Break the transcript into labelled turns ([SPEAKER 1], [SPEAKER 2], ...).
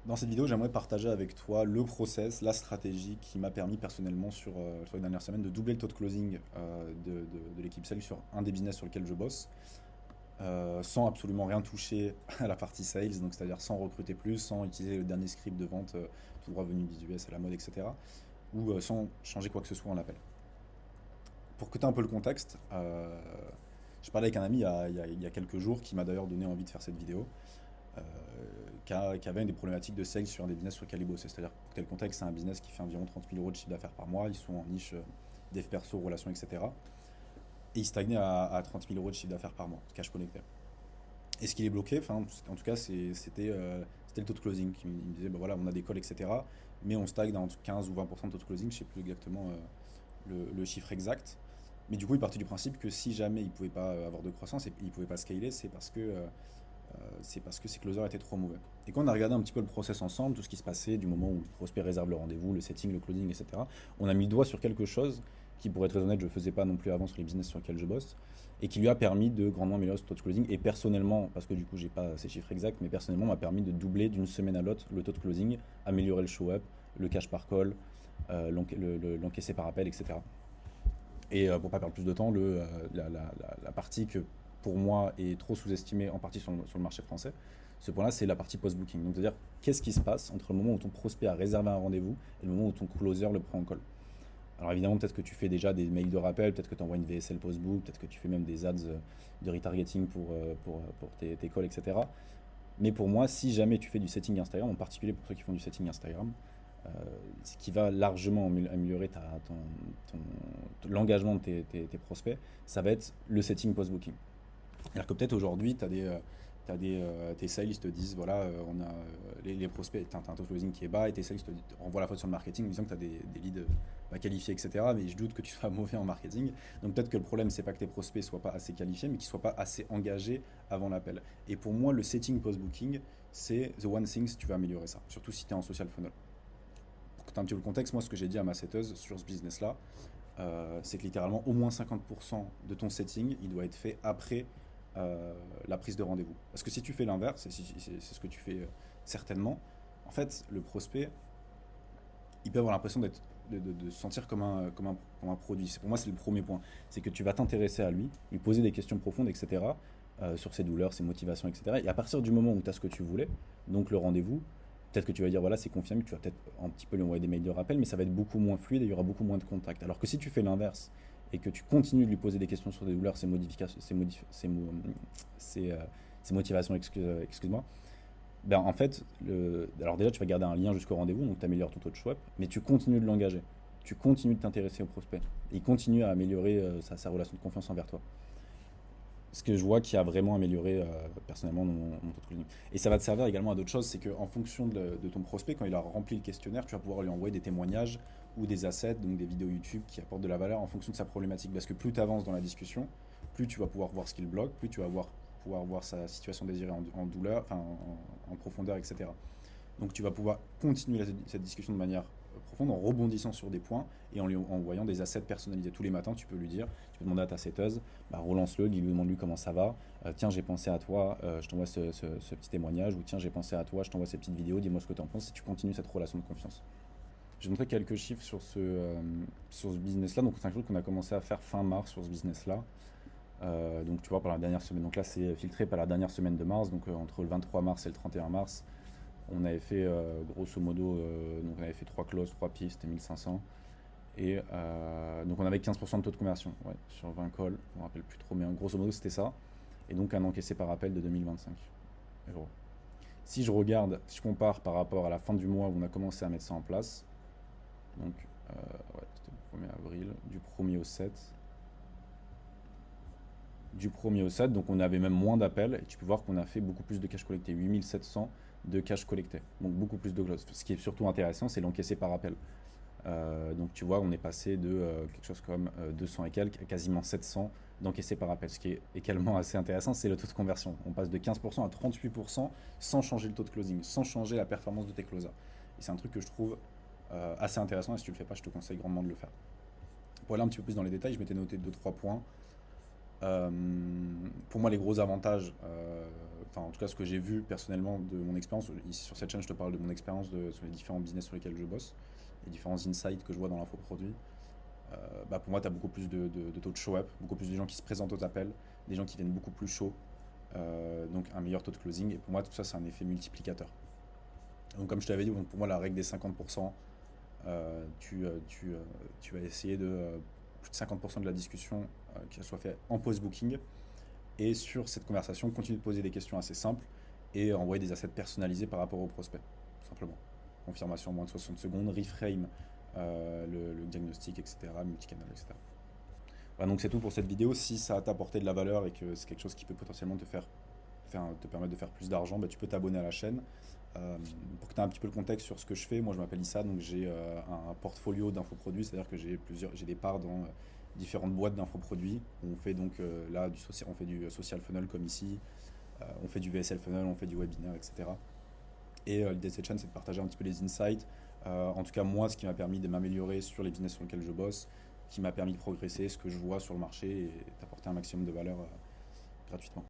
[SPEAKER 1] Dans cette vidéo, j'aimerais partager avec toi le process, la stratégie qui m'a permis personnellement sur les dernières semaines de doubler le taux de closing de l'équipe sales sur un des business sur lequel je bosse, sans absolument rien toucher à la partie sales, donc c'est-à-dire sans recruter plus, sans utiliser le dernier script de vente tout droit venu des US à la mode, etc. Ou sans changer quoi que ce soit en appel. Pour que tu aies un peu le contexte, je parlais avec un ami il y a quelques jours qui m'a d'ailleurs donné envie de faire cette vidéo. euh, qui avait des problématiques de sales sur un des business sur lesquels ils bossaient. C'est-à-dire, pour tel contexte, c'est un business qui fait environ 30 000 euros de chiffre d'affaires par mois. Ils sont en niche dev perso, relations, etc. Et ils stagnaient à 30 000 euros de chiffre d'affaires par mois, cash connecté. Et ce qui les bloquait, enfin, en tout cas, c'était le taux de closing. Il me disait, bah voilà, on a des calls, etc. Mais on stagne dans 15 ou 20% de taux de closing, je ne sais plus exactement le chiffre exact. Mais du coup, il partait du principe que si jamais il ne pouvaient pas avoir de croissance et ils ne pouvaient pas scaler, c'est parce que ces closers étaient trop mauvais. Et quand on a regardé un petit peu le process ensemble, tout ce qui se passait du moment où le prospect réserve le rendez-vous, le setting, le closing, etc., on a mis le doigt sur quelque chose qui, pour être très honnête, je ne faisais pas non plus avant sur les business sur lesquels je bosse, et qui lui a permis de grandement améliorer ce taux de closing. Et personnellement, parce que du coup, j'ai pas ces chiffres exacts, mais personnellement, m'a permis de doubler d'une semaine à l'autre le taux de closing, améliorer le show-up, le cash par call, l'encaissé par appel, etc. Et pour pas perdre plus de temps, la partie que pour moi est trop sous-estimée en partie sur le marché français, ce point-là, c'est la partie post-booking. Donc, c'est-à-dire, qu'est-ce qui se passe entre le moment où ton prospect a réservé un rendez-vous et le moment où ton closer le prend en call. Alors, évidemment, peut-être que tu fais déjà des mails de rappel, peut-être que tu envoies une VSL post-book, peut-être que tu fais même des ads de retargeting pour tes calls, etc. Mais pour moi, si jamais tu fais du setting Instagram, en particulier pour ceux qui font du setting Instagram, euh, ce qui va largement améliorer l'engagement de tes prospects, ça va être le setting post-booking. C'est-à-dire que peut-être aujourd'hui, tes sales te disent voilà, on a les prospects, tu as un taux de closing qui est bas et tes sales te renvoient la faute sur le marketing en disant que tu as des leads pas qualifiés, etc. Mais je doute que tu sois mauvais en marketing. Donc peut-être que le problème, c'est pas que tes prospects soient pas assez qualifiés, mais qu'ils soient pas assez engagés avant l'appel. Et pour moi, le setting post-booking, c'est the one thing si tu veux améliorer ça, surtout si tu es en social funnel. Pour que tu aies un petit peu le contexte, moi, ce que j'ai dit à ma setteuse sur ce business-là, c'est que littéralement au moins 50% de ton setting, il doit être fait après la prise de rendez-vous. Parce que si tu fais l'inverse, et c'est ce que tu fais certainement, en fait, le prospect, il peut avoir l'impression de se sentir comme un produit. Pour moi, c'est le premier point. C'est que tu vas t'intéresser à lui, lui poser des questions profondes, etc., sur ses douleurs, ses motivations, etc. Et à partir du moment où tu as ce que tu voulais, donc le rendez-vous, peut-être que tu vas dire, voilà, c'est confirmé, tu vas peut-être un petit peu lui envoyer des mails de rappel, mais ça va être beaucoup moins fluide et il y aura beaucoup moins de contact. Alors que si tu fais l'inverse et que tu continues de lui poser des questions sur des douleurs, ses modifications, ses motivations, excuse-moi, ben en fait, alors déjà, tu vas garder un lien jusqu'au rendez-vous, donc tu améliores ton taux de swap, mais tu continues de l'engager. Tu continues de t'intéresser au prospect. Et il continue à améliorer sa relation de confiance envers toi. Ce que je vois qui a vraiment amélioré personnellement mon taux de closing. Et ça va te servir également à d'autres choses, c'est qu'en fonction de ton prospect, quand il a rempli le questionnaire, tu vas pouvoir lui envoyer des témoignages ou des assets, donc des vidéos YouTube qui apportent de la valeur en fonction de sa problématique. Parce que plus tu avances dans la discussion, plus tu vas pouvoir voir ce qu'il bloque, plus tu vas pouvoir voir sa situation désirée en douleur, enfin en profondeur, etc. Donc tu vas pouvoir continuer cette discussion de manière profonde en rebondissant sur des points et en lui envoyant des assets personnalisés. Tous les matins, tu peux lui dire, tu peux demander à ta setteuse, bah, relance-le, dis-lui, demande-lui comment ça va. Tiens, j'ai pensé à toi, je t'envoie ce petit témoignage. Ou tiens, j'ai pensé à toi, je t'envoie ces petites vidéos, dis-moi ce que tu en penses si tu continues cette relation de confiance. J'ai montré quelques chiffres sur ce business-là. Donc c'est un truc qu'on a commencé à faire fin mars sur ce business-là. Donc tu vois, par la dernière semaine. Donc là, c'est filtré par la dernière semaine de mars. Donc entre le 23 mars et le 31 mars, on avait fait grosso modo, donc on avait fait 3 closes, 3 pistes, c'était 1500. Et donc on avait 15% de taux de conversion ouais, sur 20 calls, je me rappelle plus trop, mais grosso modo c'était ça. Et donc un encaissé par appel de 2025 euros. Si je regarde, si je compare par rapport à la fin du mois où on a commencé à mettre ça en place, donc ouais, c'était le 1er avril, du 1er au 7, donc on avait même moins d'appels, et tu peux voir qu'on a fait beaucoup plus de cash collecté, 8700 de cash collecté, donc beaucoup plus de closes. Ce qui est surtout intéressant, c'est l'encaissé par appel. Donc tu vois, on est passé de quelque chose comme 200 et quelques à quasiment 700 d'encaissés par appel. Ce qui est également assez intéressant, c'est le taux de conversion. On passe de 15% à 38% sans changer le taux de closing, sans changer la performance de tes closers. Et c'est un truc que je trouve assez intéressant et si tu le fais pas, je te conseille grandement de le faire. Pour aller un petit peu plus dans les détails, je m'étais noté deux trois points. Euh, pour moi, les gros avantages, enfin en tout cas ce que j'ai vu personnellement de mon expérience, ici sur cette chaîne je te parle de mon expérience sur les différents business sur lesquels je bosse, les différents insights que je vois dans l'infoproduit. Bah pour moi, tu as beaucoup plus de taux de show-up, beaucoup plus de gens qui se présentent aux appels, des gens qui viennent beaucoup plus chauds, donc un meilleur taux de closing. Et pour moi, tout ça, c'est un effet multiplicateur. Donc, comme je t'avais dit, donc, pour moi, la règle des 50%, tu vas essayer de plus de 50% de la discussion qu'elle soit faite en post-booking. Et sur cette conversation, continue de poser des questions assez simples et envoyer des assets personnalisés par rapport au prospect, tout simplement. Confirmation en moins de 60 secondes, reframe le diagnostic, etc., multicanal, etc. Voilà, donc c'est tout pour cette vidéo. Si ça t'a apporté de la valeur et que c'est quelque chose qui peut potentiellement te permettre de faire plus d'argent, bah, tu peux t'abonner à la chaîne. Pour que tu aies un petit peu le contexte sur ce que je fais, moi je m'appelle Issa, donc j'ai un portfolio d'infoproduits, c'est-à-dire que j'ai des parts dans différentes boîtes d'infoproduits. On fait donc là on fait du social funnel comme ici, on fait du VSL funnel, on fait du webinaire, etc. Et l'idée de cette chaîne, c'est de partager un petit peu les insights. En tout cas, moi, ce qui m'a permis de m'améliorer sur les business sur lesquels je bosse, qui m'a permis de progresser, ce que je vois sur le marché et d'apporter un maximum de valeur gratuitement.